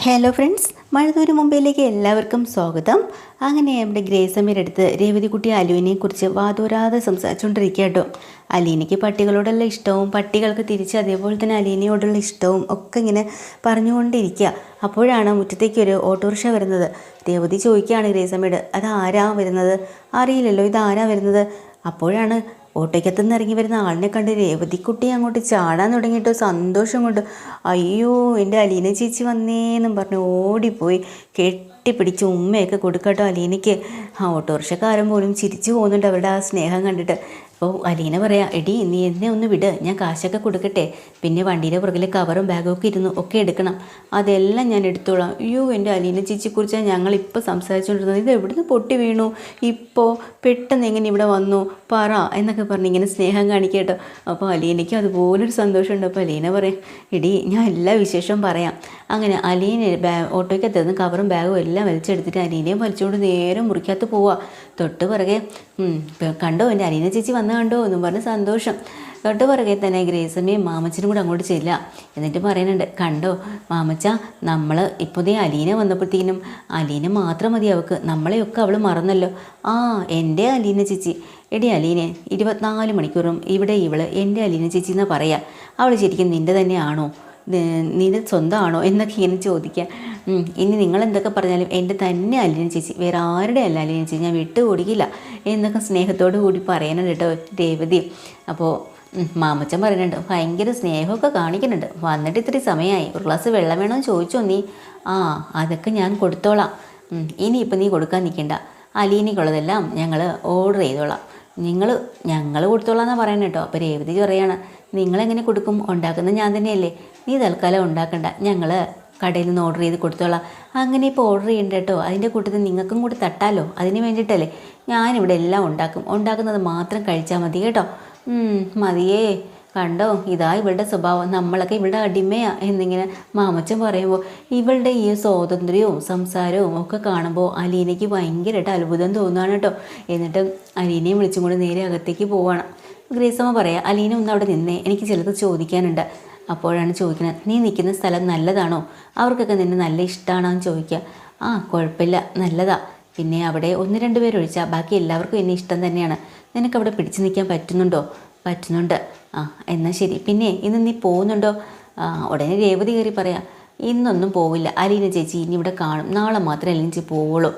Hello friends, മഴതൂര് മുംബൈയിലേക്ക് എല്ലാവർക്കും സ്വാഗതം. അങ്ങനെ നമ്മുടെ ഗ്രേസമ്മയുടെ അടുത്ത് രേവതിക്കുട്ടി അലുവിനെ കുറിച്ച് വാതോരാതെ സംസാരിച്ചുകൊണ്ടിരിക്കുക കേട്ടോ. അലീനയ്ക്ക് പട്ടികളോടുള്ള ഇഷ്ടവും പട്ടികൾക്ക് തിരിച്ച് അതേപോലെ തന്നെ അലീനയോടുള്ള ഇഷ്ടവും ഒക്കെ ഇങ്ങനെ പറഞ്ഞുകൊണ്ടിരിക്കുക. അപ്പോഴാണ് മുറ്റത്തേക്ക് ഒരു ഓട്ടോറിക്ഷ വരുന്നത്. രേവതി ചോദിക്കുകയാണ് ഗ്രേസമ്മയോട്, അത് ആരാ വരുന്നത്? അറിയില്ലല്ലോ, ഇതാരാ വരുന്നത്? അപ്പോഴാണ് ഓട്ടോയ്ക്കത്തുനിന്ന് ഇറങ്ങി വരുന്ന ആളിനെ കണ്ട് രേവതിക്കുട്ടി അങ്ങോട്ട് ചാടാൻ തുടങ്ങിയിട്ടോ, സന്തോഷം കൊണ്ട്. അയ്യോ, എൻ്റെ അലീന ചേച്ചി വന്നേന്നും പറഞ്ഞ് ഓടിപ്പോയി കെട്ടിപ്പിടിച്ച് ഉമ്മയൊക്കെ കൊടുക്കട്ടോ അലീനയ്ക്ക്. ആ ഓട്ടോറിക്ഷക്കാരൻ പോലും ചിരിച്ചു പോകുന്നുണ്ട് അവരുടെ ആ സ്നേഹം കണ്ടിട്ട്. അപ്പോൾ അലീന പറയാം, എടി നീ എന്നെ ഒന്ന് വിട്, ഞാൻ കാശൊക്കെ കൊടുക്കട്ടെ, പിന്നെ വണ്ടിയുടെ പുറകിൽ കവറും ബാഗും ഒക്കെ ഇരുന്നു ഒക്കെ എടുക്കണം, അതെല്ലാം ഞാൻ എടുത്തോളാം. അയ്യോ, എൻ്റെ അലീന ചേച്ചിയെക്കുറിച്ചാണ് ഞങ്ങളിപ്പോൾ സംസാരിച്ചുകൊണ്ടിരുന്നത്, ഇത് എവിടുന്ന് പൊട്ടി വീണു, ഇപ്പോൾ പെട്ടെന്ന് എങ്ങനെ ഇവിടെ വന്നു പറ എന്നൊക്കെ പറഞ്ഞ് ഇങ്ങനെ സ്നേഹം കാണിക്കട്ടോ. അപ്പോൾ അലീനയ്ക്ക് അതുപോലൊരു സന്തോഷമുണ്ട്. അപ്പോൾ അലീന പറയും, എടി ഞാൻ എല്ലാ വിശേഷവും പറയാം. അങ്ങനെ അലീന ഓട്ടോയ്ക്കകത്ത് കവറും ബാഗും എല്ലാം വലിച്ചെടുത്തിട്ട് അലീനയും വലിച്ചുകൊണ്ട് നേരെ മുറിക്കകത്ത് പോവുക. തൊട്ട് പിറകെ കണ്ടോ എൻ്റെ അലീന ചേച്ചി വന്ന് കണ്ടോ എന്നും പറഞ്ഞ് സന്തോഷം. തൊട്ട് പിറകെ തന്നെ ഗ്രേസമ്മയും മാമച്ചനും കൂടെ അങ്ങോട്ട് ചെല്ലുക. എന്നിട്ട് പറയുന്നുണ്ട്, കണ്ടോ മാമച്ച, നമ്മൾ ഇപ്പോൾ ദേ അലീന വന്നപ്പോഴത്തേനും അലീന മാത്രം മതി അവൾക്ക്, നമ്മളെയൊക്കെ അവൾ മറന്നല്ലോ. ആ, എൻ്റെ അലീന ചേച്ചി. എടി അലീനെ, 24 മണിക്കൂറും ഇവിടെ ഇവള് എൻ്റെ അലീന ചേച്ചി എന്നാ പറയാ. അവൾ ശരിക്കും നിൻ്റെ തന്നെയാണോ, നിന്റെ സ്വന്തമാണോ എന്നൊക്കെ ഇങ്ങനെ ചോദിക്കുക. ഇനി നിങ്ങൾ എന്തൊക്കെ പറഞ്ഞാലും എൻ്റെ തന്നെ അലീന ചേച്ചി, വേറെ ആരുടെ അല്ല അലീന ചേച്ചി, ഞാൻ വിട്ടു കൊടുക്കില്ല എന്നൊക്കെ സ്നേഹത്തോടു കൂടി പറയാനുണ്ട് കേട്ടോ രേവതി. അപ്പോൾ മാമച്ചൻ പറയുന്നുണ്ട്, ഭയങ്കര സ്നേഹമൊക്കെ കാണിക്കുന്നുണ്ട്, വന്നിട്ട് ഇത്തിരി സമയമായി, ഒരു ഗ്ലാസ് വെള്ളം വേണമെന്ന് ചോദിച്ചോ നീ? ആ, അതൊക്കെ ഞാൻ കൊടുത്തോളാം. ഇനിയിപ്പോൾ നീ കൊടുക്കാൻ നിൽക്കണ്ട, അലീനയ്ക്കുള്ളതെല്ലാം ഞങ്ങൾ ഓർഡർ ചെയ്തോളാം, ഞങ്ങൾ കൊടുത്തോളാം എന്നാണ് പറയുന്നത് കേട്ടോ. അപ്പോൾ രേവതി പറയാണ്, നിങ്ങളെങ്ങനെ കൊടുക്കും, ഉണ്ടാക്കുന്നത് ഞാൻ തന്നെയല്ലേ, നീ തൽക്കാലം ഉണ്ടാക്കണ്ട, ഞങ്ങൾ കടയിൽ നിന്ന് ഓർഡർ ചെയ്ത് കൊടുത്തോളാം. അങ്ങനെ ഇപ്പോൾ ഓർഡർ ചെയ്യണ്ട കേട്ടോ, അതിൻ്റെ കൂട്ടത്തിൽ നിങ്ങൾക്കും കൂടി തട്ടാലോ, അതിന് വേണ്ടിയിട്ടല്ലേ ഞാനിവിടെ എല്ലാം ഉണ്ടാക്കുന്നത് മാത്രം കഴിച്ചാൽ മതി കേട്ടോ. മതിയേ, കണ്ടോ ഇതാ ഇവളുടെ സ്വഭാവം, നമ്മളൊക്കെ ഇവളുടെ അടിമയാ എന്നിങ്ങനെ മാമച്ചൻ പറയുമ്പോൾ ഇവളുടെ ഈ സ്വാതന്ത്ര്യവും സംസാരവും ഒക്കെ കാണുമ്പോൾ അലീനയ്ക്ക് ഭയങ്കരമായിട്ട് അത്ഭുതം തോന്നുകയാണ് കേട്ടോ. എന്നിട്ട് അലീനയെ വിളിച്ചും കൊണ്ട് നേരെ അകത്തേക്ക് പോവാണ്. ഗ്രേസമ്മ പറയാം, അലീന ഒന്ന് അവിടെ നിന്നേ, എനിക്ക് ചിലത് ചോദിക്കാനുണ്ട്. അപ്പോഴാണ് ചോദിക്കുന്നത്, നീ നിൽക്കുന്ന സ്ഥലം നല്ലതാണോ, അവർക്കൊക്കെ നിന്നെ നല്ല ഇഷ്ടമാണോ എന്ന് ചോദിക്കുക. ആ, കുഴപ്പമില്ല, നല്ലതാ, പിന്നെ അവിടെ 1-2 പേരൊഴിച്ചാൽ ബാക്കി എല്ലാവർക്കും എന്നെ ഇഷ്ടം തന്നെയാണ്, നിനക്കവിടെ പിടിച്ചു നിൽക്കാൻ പറ്റുന്നുണ്ടോ? പറ്റുന്നുണ്ട്. ആ, എന്നാൽ ശരി, പിന്നെ ഇന്ന് നീ പോകുന്നുണ്ടോ? ഉടനെ രേവതി കയറി പറയാം, ഇന്നൊന്നും പോവില്ല, അലീന ചേച്ചി ഇനി ഇവിടെ കാണും, നാളെ മാത്രമേ അലീന ചേച്ചി പോവുള്ളൂ.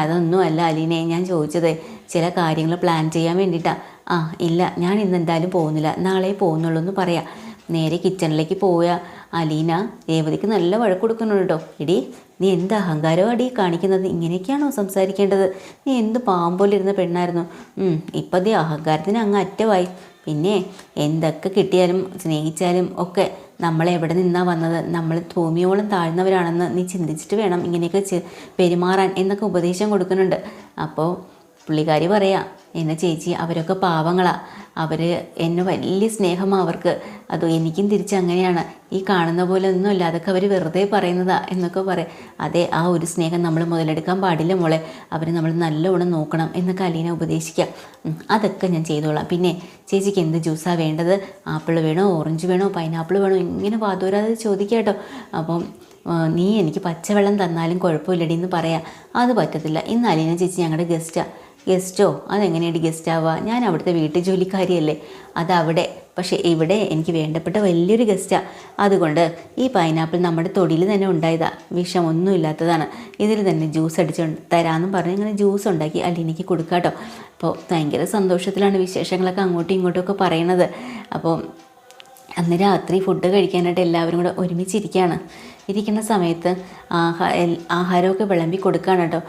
അതൊന്നും അല്ല അലീനെ, ഞാൻ ചോദിച്ചത് ചില കാര്യങ്ങൾ പ്ലാൻ ചെയ്യാൻ വേണ്ടിയിട്ടാണ്. ആ, ഇല്ല, ഞാൻ ഇന്ന് എന്തായാലും പോകുന്നില്ല, നാളെ പോകുന്നുള്ളൂ എന്ന് പറയാം. നേരെ കിച്ചണിലേക്ക് പോവുക. അലീന രേവതിക്ക് നല്ല വഴക്ക് കൊടുക്കുന്നുണ്ട് കേട്ടോ. എടി, നീ എന്ത് അഹങ്കാരമോ അടി കാണിക്കുന്നത്, ഇങ്ങനെയൊക്കെയാണോ സംസാരിക്കേണ്ടത്? നീ എന്ത് പാമ്പോലിരുന്ന പെണ്ണായിരുന്നു, ഇപ്പം ദേ അഹങ്കാരത്തിന് അങ്ങ് അറ്റമായി. പിന്നെ എന്തൊക്കെ കിട്ടിയാലും സ്നേഹിച്ചാലും ഒക്കെ നമ്മളെവിടെ നിന്നാണ് വന്നത്, നമ്മൾ ഭൂമിയോളം താഴ്ന്നവരാണെന്ന് നീ ചിന്തിച്ചിട്ട് വേണം ഇങ്ങനെയൊക്കെ പെരുമാറാൻ എന്നൊക്കെ ഉപദേശം കൊടുക്കുന്നുണ്ട്. അപ്പോൾ പുള്ളിക്കാരി പറയാം, എന്നെ ചേച്ചി അവരൊക്കെ പാവങ്ങളാണ്, അവർ എന്നെ വലിയ സ്നേഹമാണ് അവർക്ക്, അത് എനിക്കും തിരിച്ചങ്ങനെയാണ്, ഈ കാണുന്ന പോലെ ഒന്നുമല്ല, അതൊക്കെ അവർ വെറുതെ പറയുന്നതാ എന്നൊക്കെ പറയാം. അതെ, ആ ഒരു സ്നേഹം നമ്മൾ മുതലെടുക്കാൻ പാടില്ല മോളെ, അവർ നമ്മൾ നല്ലവണ്ണം നോക്കണം എന്നൊക്കെ അലീന ഉപദേശിക്കാം. അതൊക്കെ ഞാൻ ചെയ്തോളാം. പിന്നെ ചേച്ചിക്ക് എന്ത് ജ്യൂസാണ് വേണ്ടത്, ആപ്പിൾ വേണോ, ഓറഞ്ച് വേണോ, പൈനാപ്പിൾ വേണോ, ഇങ്ങനെ വാതോരാതെ ചോദിക്കാം കേട്ടോ. അപ്പം നീ എനിക്ക് പച്ചവെള്ളം തന്നാലും കുഴപ്പമില്ലടി എന്ന് പറയാം. അത് പറ്റത്തില്ല, ഇന്ന് അലീന ചേച്ചി ഞങ്ങളുടെ ഗസ്റ്റാണ്. ഗസ്റ്റോ? അതെങ്ങനെയാണ് ഗസ്റ്റ് ആവുക, ഞാൻ അവിടുത്തെ വീട്ടു ജോലിക്കാരിയല്ലേ, അതവിടെ, പക്ഷേ ഇവിടെ എനിക്ക് വേണ്ടപ്പെട്ട വലിയൊരു ഗസ്റ്റാണ്, അതുകൊണ്ട് ഈ പൈനാപ്പിൾ നമ്മുടെ തൊടിയിൽ തന്നെ ഉണ്ടായതാ, വിഷമൊന്നും ഇല്ലാത്തതാണ്, ഇതിൽ തന്നെ ജ്യൂസ് അടിച്ച് തരാമെന്നും പറഞ്ഞ് ഇങ്ങനെ ജ്യൂസ് ഉണ്ടാക്കി അലീനയ്ക്ക് കൊടുക്കാം കേട്ടോ. അപ്പോൾ ഭയങ്കര സന്തോഷത്തിലാണ് വിശേഷങ്ങളൊക്കെ അങ്ങോട്ടും ഇങ്ങോട്ടും ഒക്കെ പറയണത്. അപ്പോൾ അന്ന് രാത്രി ഫുഡ് കഴിക്കാനായിട്ട് എല്ലാവരും കൂടെ ഒരുമിച്ചിരിക്കുകയാണ്. ഇരിക്കുന്ന സമയത്ത് ആഹാരമൊക്കെ വിളമ്പി കൊടുക്കുകയാണ് കേട്ടോ.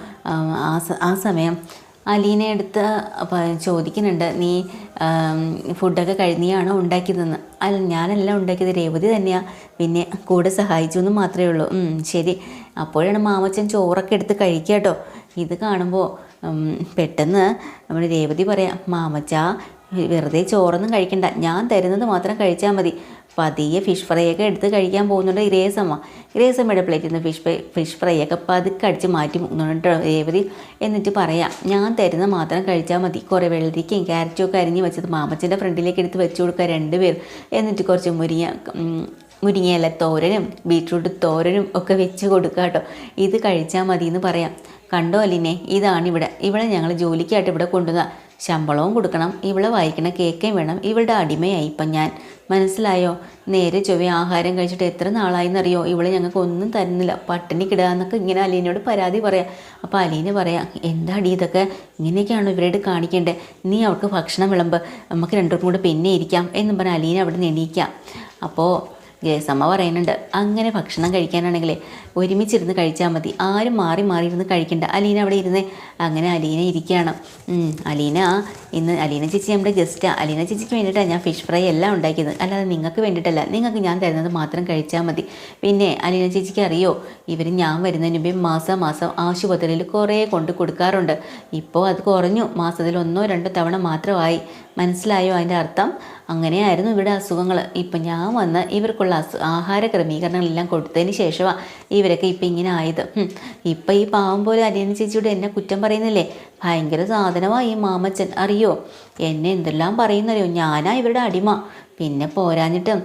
ആ സമയം അലീന എടുത്ത് ചോദിക്കുന്നുണ്ട്, നീ ഫുഡൊക്കെ നീയാണോ ഉണ്ടാക്കിയതെന്ന്? അല്ല, ഞാനെല്ലാം ഉണ്ടാക്കിയത് രേവതി തന്നെയാണ്, പിന്നെ കൂടെ സഹായിച്ചു എന്ന് മാത്രമേ ഉള്ളൂ. ശരി. അപ്പോഴാണ് മാമച്ചൻ ചോറൊക്കെ എടുത്ത് കഴിക്കുക കേട്ടോ. ഇത് കാണുമ്പോൾ പെട്ടെന്ന് നമ്മുടെ രേവതി പറയാം, മാമച്ച വെറുതെ ചോറൊന്നും കഴിക്കണ്ട, ഞാൻ തരുന്നത് മാത്രം കഴിച്ചാൽ മതി. പതിയെ ഫിഷ് ഫ്രൈ ഒക്കെ എടുത്ത് കഴിക്കാൻ പോകുന്നുണ്ട് ഗ്രേസമ്മയുടെ പ്ലേറ്റിൽ നിന്ന് ഫിഷ് ഫ്രൈ ഒക്കെ പതുക്കെ അടിച്ച് മാറ്റി പോകുന്നുണ്ട് രേവതി. എന്നിട്ട് പറയാം, ഞാൻ തരുന്ന മാത്രം കഴിച്ചാൽ മതി. കുറേ വെള്ളരിക്കയും ക്യാരറ്റും ഒക്കെ അരിഞ്ഞ് വെച്ചത് മാമച്ചൻ്റെ ഫ്രണ്ടിലേക്ക് എടുത്ത് വെച്ച് കൊടുക്കുക 2 പേർ. എന്നിട്ട് കുറച്ച് മുരിങ്ങയില തോരനും ബീട്രൂട്ട് തോരനും ഒക്കെ വെച്ച് കൊടുക്കുക കേട്ടോ. ഇത് കഴിച്ചാൽ മതി എന്ന് പറയാം. കണ്ടോ അലിനെ, ഇതാണിവിടെ. ഇവിടെ ഞങ്ങൾ ജോലിക്കായിട്ട് ഇവിടെ കൊണ്ടുവന്ന, ശമ്പളവും കൊടുക്കണം, ഇവളെ വായിക്കണ കേൾക്കുകയും വേണം. ഇവളുടെ അടിമയായി ഇപ്പം ഞാൻ. മനസ്സിലായോ? നേരെ ചൊവ്വ ആഹാരം കഴിച്ചിട്ട് എത്ര നാളായിന്നറിയോ ഇവളെ ഞങ്ങൾക്ക് ഒന്നും തരുന്നില്ല, പട്ടിണി കിടുക എന്നൊക്കെ ഇങ്ങനെ അലീനയോട് പരാതി പറയാം. അപ്പോൾ അലീന പറയാം, എന്താടി ഇതൊക്കെ, ഇങ്ങനെയൊക്കെയാണോ ഇവരോട് കാണിക്കേണ്ടത്? നീ അവൾക്ക് ഭക്ഷണം വിളമ്പ്, നമുക്ക് രണ്ടുപേർക്കും കൂടെ പിന്നെ ഇരിക്കാം എന്നും പറഞ്ഞാൽ അലീന അവിടെ നിന്ന് എണീക്കാം. അപ്പോൾ ഗ്രേസമ്മ പറയുന്നുണ്ട്, അങ്ങനെ ഭക്ഷണം കഴിക്കാനാണെങ്കിലേ ഒരുമിച്ചിരുന്ന് കഴിച്ചാൽ മതി, ആരും മാറി മാറി ഇരുന്ന് കഴിക്കണ്ട. അലീന അവിടെ ഇരുന്ന്. അങ്ങനെ അലീന ഇരിക്കുകയാണ്. അലീന ഇന്ന് അലീന ചേച്ചി നമ്മുടെ ഗസ്റ്റാണ്. അലീന ചേച്ചിക്ക് വേണ്ടിയിട്ടാണ് ഞാൻ ഫിഷ് ഫ്രൈ എല്ലാം ഉണ്ടാക്കിയത്, അല്ലാതെ നിങ്ങൾക്ക് വേണ്ടിയിട്ടല്ല. നിങ്ങൾക്ക് ഞാൻ തരുന്നത് മാത്രം കഴിച്ചാൽ മതി. പിന്നെ അലീന ചേച്ചിക്ക് അറിയോ, ഇവർ ഞാൻ വരുന്നതിന് മുമ്പേ മാസം ആശുപത്രിയിൽ കുറേ കൊണ്ട് കൊടുക്കാറുണ്ട്. ഇപ്പോൾ അത് കുറഞ്ഞു, മാസത്തിൽ 1-2 തവണ മാത്രമായി. മനസ്സിലായോ അതിൻ്റെ അർത്ഥം? അങ്ങനെയായിരുന്നു ഇവിടെ അസുഖങ്ങൾ. ഇപ്പം ഞാൻ വന്ന് ഇവർക്കുള്ള ആഹാര ക്രമീകരണങ്ങളെല്ലാം കൊടുത്തതിന് ശേഷമാണ് ഇവരൊക്കെ ഇപ്പം ഇങ്ങനെ ആയത്. ഇപ്പം ഈ പാവം പോലെ അലീന ചേച്ചിയോട് എന്നെ കുറ്റം പറയുന്നില്ലേ? ഭയങ്കര സാധനമാണ് ഈ മാമച്ചൻ, അറിയോ? എന്നെ എന്തെല്ലാം പറയുന്നറിയോ? ഞാനാ ഇവരുടെ അടിമ. പിന്നെ പോരാഞ്ഞിട്ട്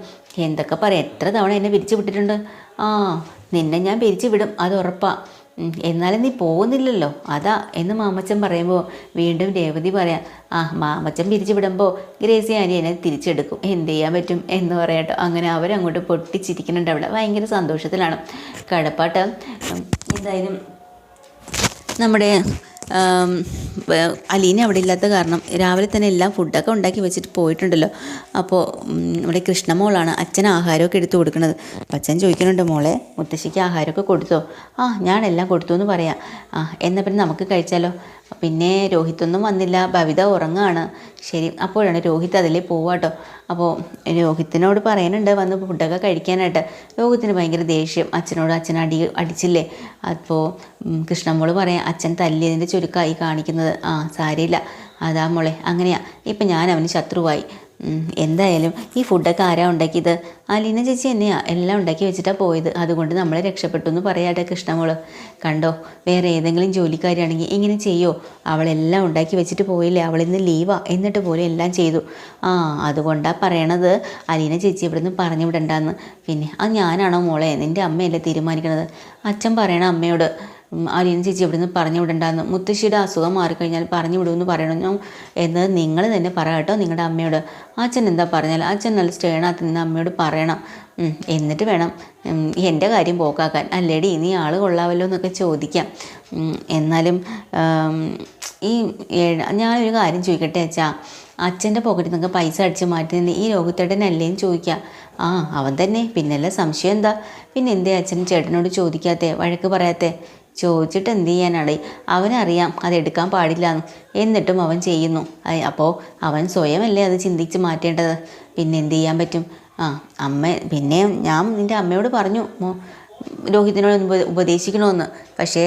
എന്തൊക്കെ പറയാം, എത്ര തവണ എന്നെ പിരിച്ചു വിട്ടിട്ടുണ്ട്. നിന്നെ ഞാൻ പിരിച്ചു വിടും, അത് ഉറപ്പാണ്. എന്നാലും നീ പോകുന്നില്ലല്ലോ, അതാ എന്ന് മാമച്ചൻ പറയുമ്പോൾ വീണ്ടും രേവതി പറയാം, മാമച്ചൻ പിരിച്ചു വിടുമ്പോൾ ഗ്രേസി ആനി എന്നെ തിരിച്ചെടുക്കും, എന്ത് ചെയ്യാൻ പറ്റും എന്ന് പറയാട്ടോ. അങ്ങനെ അവരങ്ങോട്ട് പൊട്ടിച്ചിരിക്കുന്നുണ്ട്. അവിടെ ഭയങ്കര സന്തോഷത്തിലാണ് കടപ്പാട്ട്. എന്തായാലും നമ്മുടെ അലീന അവിടെ ഇല്ലാത്ത കാരണം രാവിലെ തന്നെ എല്ലാം ഫുഡൊക്കെ ഉണ്ടാക്കി വെച്ചിട്ട് പോയിട്ടുണ്ടല്ലോ. അപ്പോൾ ഇവിടെ കൃഷ്ണമോളാണ് അച്ഛൻ ആഹാരമൊക്കെ എടുത്തു കൊടുക്കുന്നത്. അപ്പം അച്ഛൻ ചോദിക്കുന്നുണ്ട്, മോളെ മുത്തശ്ശിക്ക് ആഹാരമൊക്കെ കൊടുത്തോ? ഞാനെല്ലാം കൊടുത്തു എന്ന് പറയാം. എന്നാൽ പിന്നെ നമുക്ക് കഴിച്ചാലോ? പിന്നെ രോഹിത്തൊന്നും വന്നില്ല, ഭവിത ഉറങ്ങാണ്. ശരി, അപ്പോഴാണ് രോഹിത് അതിലേ പോവാട്ടോ. അപ്പോൾ രോഹിത്തിനോട് പറയാനുണ്ട് വന്ന് ഫുഡൊക്കെ കഴിക്കാനായിട്ട്. രോഹിത്തിന് ഭയങ്കര ദേഷ്യം, അച്ഛനോട്. അച്ഛൻ അടിച്ചില്ലേ? അപ്പോൾ കൃഷ്ണമോള് പറയാം, അച്ഛൻ തല്ലിയതിൻ്റെ ചുരുക്കമായി കാണിക്കുന്നത്. സാരമില്ല, അതാ മോളെ, അങ്ങനെയാ. ഇപ്പം ഞാൻ അവന് ശത്രുവായി. എന്തായാലും ഈ ഫുഡൊക്കെ ആരാ ഉണ്ടാക്കിയത്? അലീന ചേച്ചി തന്നെയാണ് എല്ലാം ഉണ്ടാക്കി വെച്ചിട്ടാണ് പോയത്. അതുകൊണ്ട് നമ്മളെ രക്ഷപ്പെട്ടു എന്ന് പറയാട്ടെ കൃഷ്ണമോള്. കണ്ടോ, വേറെ ഏതെങ്കിലും ജോലിക്കാരാണെങ്കിൽ ഇങ്ങനെ ചെയ്യോ? അവളെല്ലാം ഉണ്ടാക്കി വെച്ചിട്ട് പോയില്ലേ, അവളിന്ന് ലീവാ, എന്നിട്ട് പോലും എല്ലാം ചെയ്തു. അതുകൊണ്ടാണ് പറയണത് അലീന ചേച്ചി ഇവിടെ നിന്ന് പറഞ്ഞു വിടണ്ടെന്ന്. പിന്നെ അത് ഞാനാണോ മോളെ? നിൻ്റെ അമ്മയല്ലേ തീരുമാനിക്കണത്. അച്ഛൻ പറയണ അമ്മയോട് അലീന ചേച്ചി ഇവിടെ നിന്ന് പറഞ്ഞു വിടണ്ടെന്ന്. മുത്തശ്ശിയുടെ അസുഖം മാറിക്കഴിഞ്ഞാൽ പറഞ്ഞു വിടുമെന്ന് പറയണം എന്ന് നിങ്ങൾ തന്നെ പറയാട്ടോ നിങ്ങളുടെ അമ്മയോട്. അച്ഛൻ എന്താ പറഞ്ഞാൽ അച്ഛൻ നല്ല സ്റ്റേണാത്ത് നിന്ന് അമ്മയോട് പറയണം. എന്നിട്ട് വേണം എൻ്റെ കാര്യം പോക്കാക്കാൻ. അല്ലേടി നീ ആൾ കൊള്ളാമല്ലോ എന്നൊക്കെ ചോദിക്കാം. എന്നാലും ഞാനൊരു കാര്യം ചോദിക്കട്ടെ അച്ഛാ, അച്ഛൻ്റെ പോക്കറ്റിൽ നിന്നൊക്കെ പൈസ അടിച്ച് മാറ്റുന്നതിന് ഈ രോഗത്തേട്ടനല്ലേന്ന് ചോദിക്കാം. അവൻ തന്നെ, പിന്നല്ല സംശയം എന്താ? പിന്നെ എന്തേ അച്ഛൻ ചേട്ടനോട് ചോദിക്കാത്തേ, വഴക്ക് പറയാത്തേ? ചോദിച്ചിട്ട് എന്ത് ചെയ്യാനാടേ? അവനറിയാം അതെടുക്കാൻ പാടില്ലാന്ന്, എന്നിട്ടും അവൻ ചെയ്യുന്നു. അപ്പോൾ അവൻ സ്വയമല്ലേ അത് ചിന്തിച്ച് മാറ്റേണ്ടത്. പിന്നെ എന്ത് ചെയ്യാൻ പറ്റും? അമ്മ പിന്നെ ഞാൻ നിൻ്റെ അമ്മയോട് പറഞ്ഞു രോഹിത്തിനോട് ഉപദേശിക്കണമെന്ന്. പക്ഷേ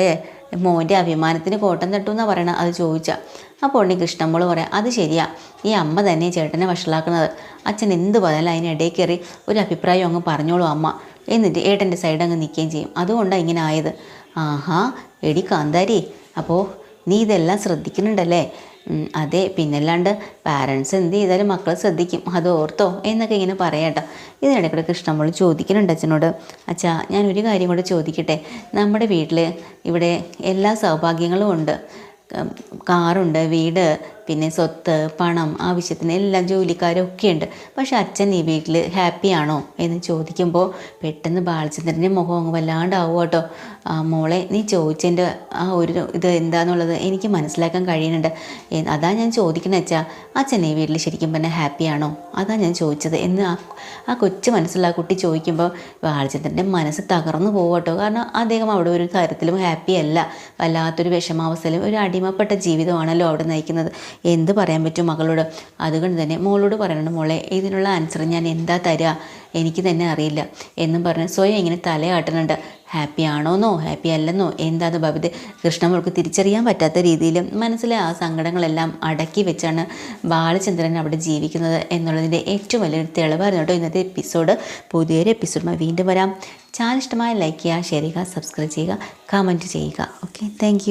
മോൻ്റെ അഭിമാനത്തിന് കോട്ടം തട്ടുമെന്നാണ് പറയണത്. അത് ചോദിച്ചാൽ അപ്പോൾ ഉണ്ടെങ്കിൽ കൃഷ്ണമ്മോള് പറയാം, അത് ശരിയാ, ഈ അമ്മ തന്നെ ചേട്ടനെ വഷളാക്കുന്നത്. അച്ഛൻ എന്ത് പറഞ്ഞാലും അതിനിടയിൽ കയറി ഒരു അഭിപ്രായം അങ്ങ് പറഞ്ഞോളൂ അമ്മ, എന്നിട്ട് ഏട്ടൻ്റെ സൈഡ് അങ്ങ് നിൽക്കുകയും ചെയ്യും. അതുകൊണ്ടാണ് ഇങ്ങനെ ആയത്. എടി കാന്താരി, അപ്പോൾ നീ ഇതെല്ലാം ശ്രദ്ധിക്കുന്നുണ്ടല്ലേ? അതെ, പിന്നല്ലാണ്ട് പാരൻസ് എന്ത് ചെയ്താലും മക്കളെ ശ്രദ്ധിക്കും, അത് ഓർത്തോ എന്നൊക്കെ ഇങ്ങനെ പറയാട്ടോ. ഇതിനിടയ്ക്കൂടെ കൃഷ്ണമ്മോൾ ചോദിക്കുന്നുണ്ട് അച്ഛനോട്, അച്ഛാ ഞാനൊരു കാര്യം കൂടെ ചോദിക്കട്ടെ. നമ്മുടെ വീട്ടിൽ ഇവിടെ എല്ലാ സൗഭാഗ്യങ്ങളും ഉണ്ട്, കാറുണ്ട്, വീട്, പിന്നെ സ്വത്ത്, പണം, ആവശ്യത്തിന് എല്ലാം ജോലിക്കാരൊക്കെ ഉണ്ട്. പക്ഷെ അച്ഛൻ ഈ വീട്ടിൽ ഹാപ്പിയാണോ എന്ന് ചോദിക്കുമ്പോൾ പെട്ടെന്ന് ബാലചന്ദ്രൻ്റെ മുഖം അങ്ങ് വല്ലാണ്ടാവും കേട്ടോ. മോളെ, നീ ചോദിച്ചതിൻ്റെ ഒരു ഇത് എന്താണെന്നുള്ളത് എനിക്ക് മനസ്സിലാക്കാൻ കഴിയുന്നുണ്ട്. അതാ ഞാൻ ചോദിക്കണേ അച്ഛാ, അച്ഛൻ ഈ വീട്ടിൽ ശരിക്കും പറഞ്ഞാൽ ഹാപ്പിയാണോ? അതാ ഞാൻ ചോദിച്ചത് എന്ന് ആ കൊച്ചു മനസ്സിലാ കുട്ടി ചോദിക്കുമ്പോൾ ബാലചന്ദ്രൻ്റെ മനസ്സ് തകർന്നു പോകും കേട്ടോ. കാരണം അദ്ദേഹം അവിടെ ഒരു കാര്യത്തിലും ഹാപ്പി അല്ല, വല്ലാത്തൊരു വിഷമാവസ്ഥയിലും ഒരു അടിമപ്പെട്ട ജീവിതമാണല്ലോ അവിടെ നയിക്കുന്നത്. എന്ത് പറയാൻ പറ്റും മകളോട്? അതുകൊണ്ട് തന്നെ മോളോട് പറയണം, മോളെ ഇതിനുള്ള ആൻസർ ഞാൻ എന്താ തരിക എനിക്ക് തന്നെ അറിയില്ല എന്നും പറഞ്ഞ് സ്വയം ഇങ്ങനെ തലയാട്ടുന്നുണ്ട്. ഹാപ്പി ആണോന്നോ ഹാപ്പി അല്ലെന്നോ എന്താന്ന് ബബിത കൃഷ്ണമോൾക്ക് തിരിച്ചറിയാൻ പറ്റാത്ത രീതിയിൽ മനസ്സിലെ ആ സങ്കടങ്ങളെല്ലാം അടക്കി വെച്ചാണ് ബാലചന്ദ്രൻ അവിടെ ജീവിക്കുന്നത് എന്നുള്ളതിൻ്റെ ഏറ്റവും വലിയൊരു തെളിവായിരുന്നു കേട്ടോ ഇന്നത്തെ എപ്പിസോഡ്. പുതിയൊരു എപ്പിസോഡുമായി വീണ്ടും വരാം. ചാനൽ ഇഷ്ടമായ ലൈക്ക് ചെയ്യുക, ഷെയർ ചെയ്യുക, സബ്സ്ക്രൈബ് ചെയ്യുക, കമൻറ്റ് ചെയ്യുക. Okay, thank